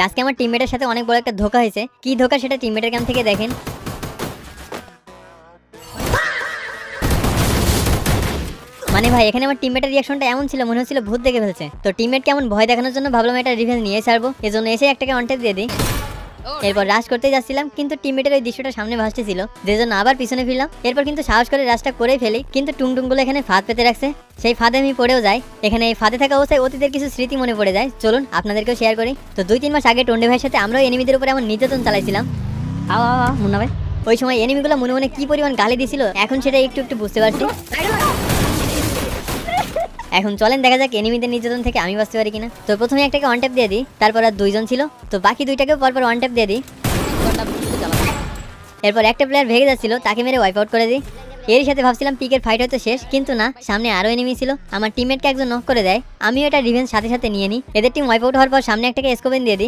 আজকে আমার টিমমেটের সাথে অনেক বড় একটা ধোঁকা হয়েছে। কি ধোঁকা সেটা টিমমেটের কাছ থেকে দেখেন। মানে ভাই এখানে আমার টিমমেটের রিয়াকশনটা এমন ছিল, মনে হচ্ছিল ভূত দেখে ফেলছে। তো টিমমেটকে এমন ভয় দেখানোর জন্য ভাবলাম এটা রিভেঞ্জ নিয়ে ছাড়বো, এজন্য এসে একটাকে অনটেপ দিয়ে দিই। এরপর রাশ করতে যাচ্ছিলাম, কিন্তু টিমমেটের ওই দৃশ্যটা সামনে ভাসতেছিল, যে জন্য আবার পিছনে ফিরলাম। এরপর কিন্তু সাহস করে রাশটা করে ফেলি, কিন্তু টুংটুংগুলো এখানে ফাঁদ পেতে রাখছে। সেই ফাঁদে আমি পড়েও যাই। এখানে এই ফাঁদে থাকা অবস্থায় অতীতের কিছু স্মৃতি মনে পড়ে যায়, চলুন আপনাদেরকেও শেয়ার করি। তো 2-3 মাস আগে টন্ডে ভাইয়ের সাথে আমরাও এনিমিদের উপর এমন নির্যাতন চালাইছিলাম। মুন্না ভাই, ওই সময় এনিমিগুলো মনে মনে কি পরিমাণ গালি দিছিল, এখন সেটা একটু একটু বুঝতে পারছি। এখন চলেন দেখা যাক এনিমিদের নির্যাতন থেকে আমি বাঁচতে পারি কিনা। তো প্রথমে একটাকে ওয়ান ট্যাপ দিয়ে দিই, তারপর আর 2 জন ছিল, তো বাকি 2টাকেও পরপর ওয়ান ট্যাপ দিয়ে দিই। এরপর একটা প্লেয়ার ভেঙে যাচ্ছিল, তাকে মেরে ওয়াইপ আউট করে দিই। এর সাথে ভাবছিলাম পিকের ফাইট হয়তো শেষ, কিন্তু না, সামনে আরো এনিমি ছিল। আমার টিমমেটকে একজন নক করে দেয়, আমিও এটা রিভেঞ্জ সাথে সাথে নিয়ে নিই। এদের টিম ওয়াইপ আউট হওয়ার পর সামনে একটাকে স্কোপেন দিয়ে দিই।